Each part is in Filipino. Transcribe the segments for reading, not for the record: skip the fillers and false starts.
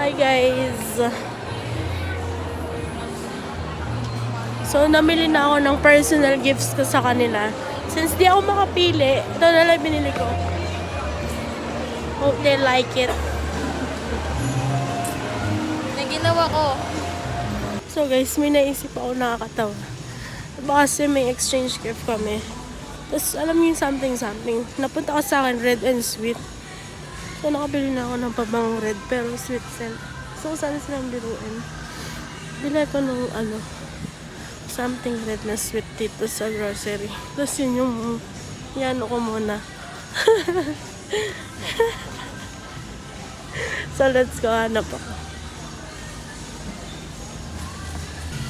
Hi guys! So, namili na ako ng personal gifts ko sa kanila. Since di ako makapili, ito na lang binili ko. Hope they like it. Na ginawa ko. So guys, may naisip ako nakakatawa. Baka kasi may exchange gift kami. Tapos, alam niyo yung something. Napunta ka sa akin, red and sweet. So, nakabili na ako ng pabang red, pero sweet scent. So, sana silang biruin. Bili ko ng, something red na sweet dito sa grocery. Tapos, yun yung, yan ko muna. So, let's go, hanap ako.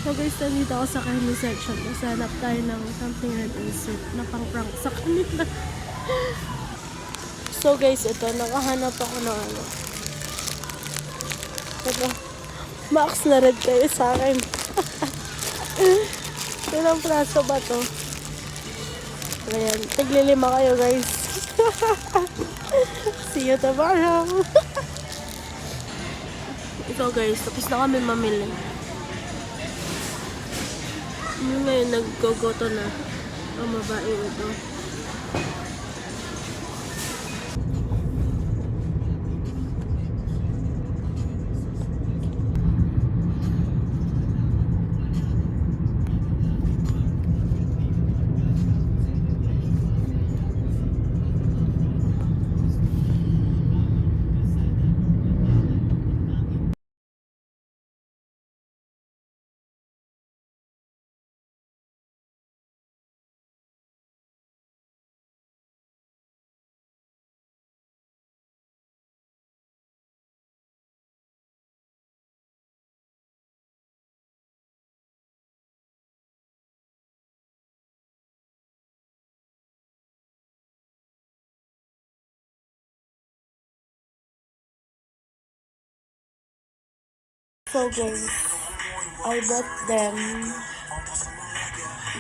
So, guys, nandito ako sa candy section. Tapos, hanap tayo ng something red and sweet na pang-prank sa kanila. So guys, ito, nakahanap ako ng ito, max na red kayo sa akin. Ilang praso ba to? Ayan, taglilima kayo guys. See you tomorrow. Ito guys, tapos na kami mamili. Ngayon, naggogoto na ang babae ito. So guys, I bought them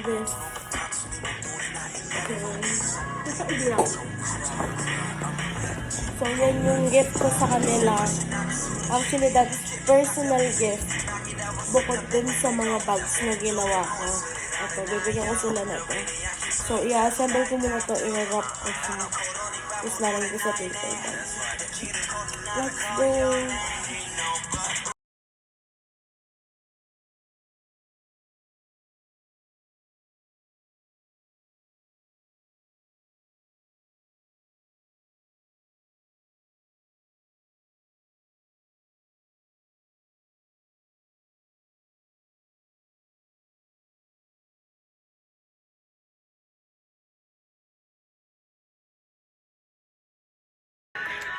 this. So yan yung gift ko sa kanila. Actually, that's personal gift. Bukod din sa mga bags na ginawa ko. Ito, bibigyan ko sila na ito. So, i-assemble ko muna ito. I-wrap ko siya. Tapos lalagay ko sa paper bag. Let's go!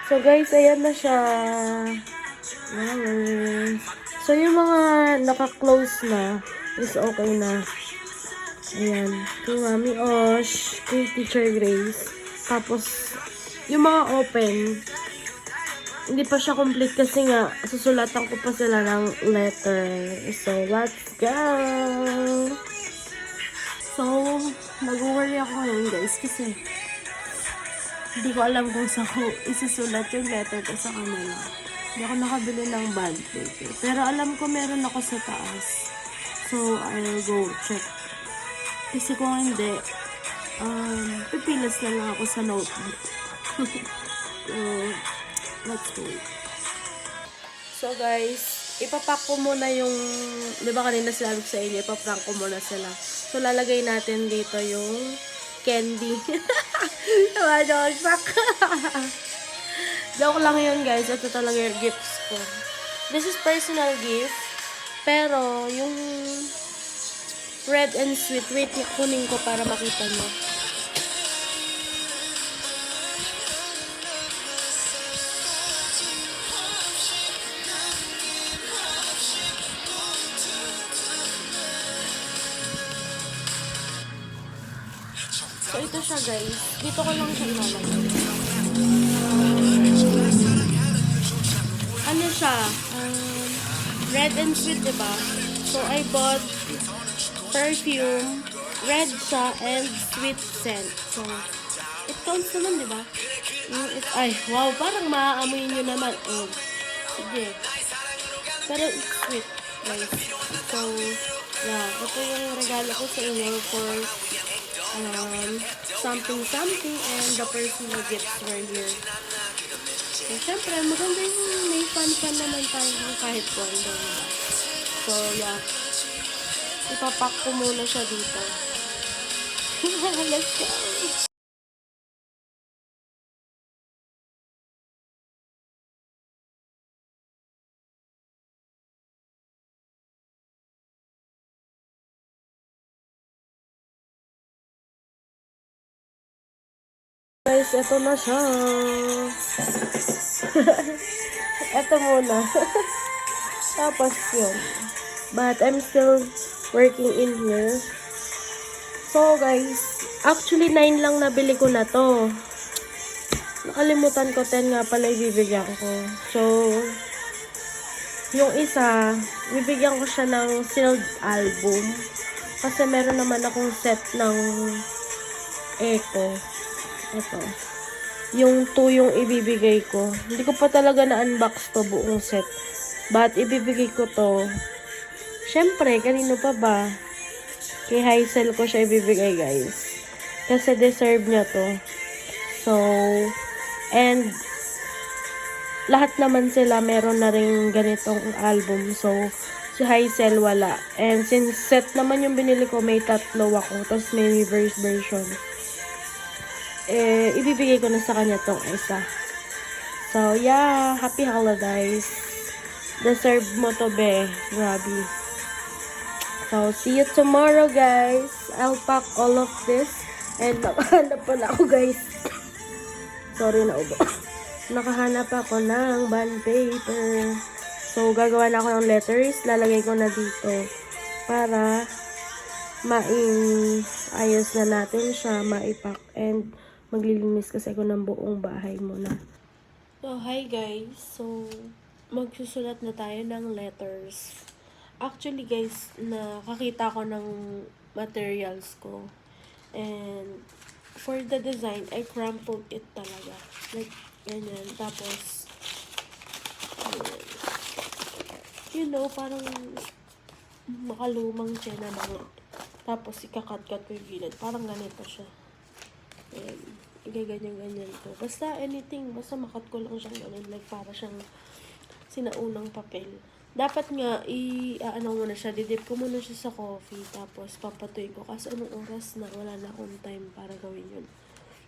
So guys, ayan na siya. So yung mga naka-close na is okay na. Ayan. Kay Mami Osh, kay Teacher Grace. Tapos, yung mga open, hindi pa siya complete kasi nga, susulatan ko pa sila ng letter. So, let's go! So, nag-worry ako ngayon guys kasi hindi ko alam kung saan ko isusulat yung letter ko sa kanila. Hindi ako nakabili ng bond paper. Pero alam ko meron ako sa taas. So, I'll go check. Kasi kung hindi, pipilas na lang ako sa notebook. So, let's go. So, guys, ipapack ko muna yung, di ba kanina sinabi ko sa inyo, ipaprank ko muna sila. So, lalagay natin dito yung candy. Diba, joke? Joke lang yun, guys. Ito talaga yung gifts ko. This is personal gift. Pero, yung red and sweet, wait, kunin ko para makita nyo. So, ito siya guys. Dito ko lang siya ilalagay. Ano siya? Red and sweet, diba? So, I bought perfume, red siya, and sweet scent. So, it counts naman, diba? Ay, wow, parang maaamoy nyo naman. Oh, sige. Pero it's sweet, guys. So, yeah. Ito yung regalo ko sa inyo for something and the personal gifts were here. So, syempre, maganda yung may fun-fun naman tayo kahit one daw, diba? So, yeah. Ipapack ko muna siya dito. Let's go! Guys, eto na siya. Eto muna. Tapos yun. But I'm still working in here. So guys, actually 9 lang nabili ko na to. Nakalimutan ko 10 nga pala ibibigyan ko. So, yung isa, bibigyan ko siya ng sealed album. Kasi meron naman akong set ng Echo. Ito. Yung 2 yung ibibigay ko. Hindi ko pa talaga na-unbox to buong set. But ibibigay ko to. Syempre, kanino pa ba? Kay Hazel ko siya ibibigay, guys. Kasi deserve niya to. So, and lahat naman sila meron na rin ganitong album. So, si Hazel wala. And since set naman yung binili ko, may 3 ako. Tapos may reverse version. Ibibigay ko na sa kanya tong isa. So, yeah. Happy holidays. Deserve mo to, be. Grabe. So, see you tomorrow, guys. I'll pack all of this. And nakahanap pala ako, guys. Sorry na ubo. Nakahanap ako ng bond paper. So, gagawa na ako ng letters. Lalagay ko na dito. Para ayos na natin siya, maipack. And maglilinis kasi ako ng buong bahay muna. So, hi guys. So, magsusulat na tayo ng letters. Actually guys, nakakita ko ng materials ko. And for the design, I crumpled it talaga. Like, ganyan. Tapos, you know, parang makalumang siya na mga. Tapos, ikakat-kat ko yung gilid. Parang ganito siya. And, ganyan-ganyan ko. Basta anything, basta makat ko lang siyang ganun. Like, para siyang sinaunang papel. Dapat nga, ano muna siya, didip ko muna siya sa coffee, tapos papatuin ko. Kasi anong oras na, wala na akong time para gawin yun.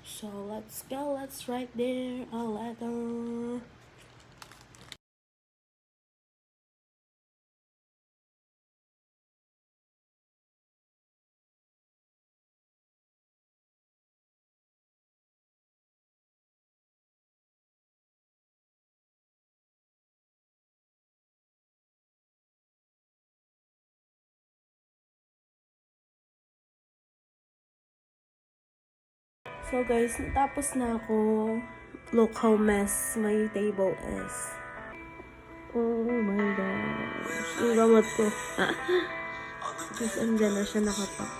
So, let's go. Let's write there a letter. So guys, natapos na ako. Look how mess my table is. Oh my gosh. Yung gamot ko. Tapos andyan na siya nakapak.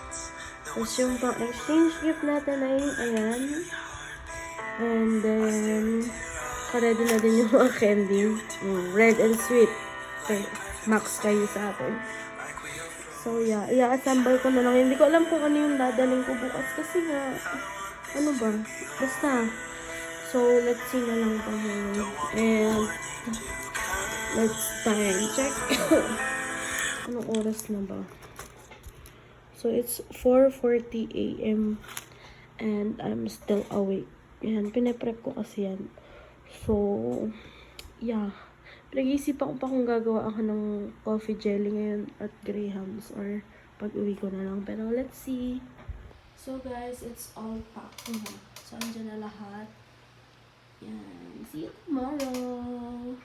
Tapos yung pang-exchange gift natin ay ayan. And then, ready na din yung mga candy. Red and sweet. Okay, max kayo sa atin. So yeah, i-assemble ko na lang. Hindi ko alam kung ano yung dadaling ko bukas kasi nga, ano ba? Basta. So, let's see na lang ito muna. And, let's time check. Anong oras na ba? So, it's 4:40 a.m. And I'm still awake. Yan, pinaprep ko kasi yan. So, yeah. Pinag-iisipan ko pa kung gagawa ako ng coffee jelly ngayon at Graham's or pag-uwi ko na lang. Pero, let's see. So guys, it's all packed na. So, andyan na lahat. Yan. See you tomorrow.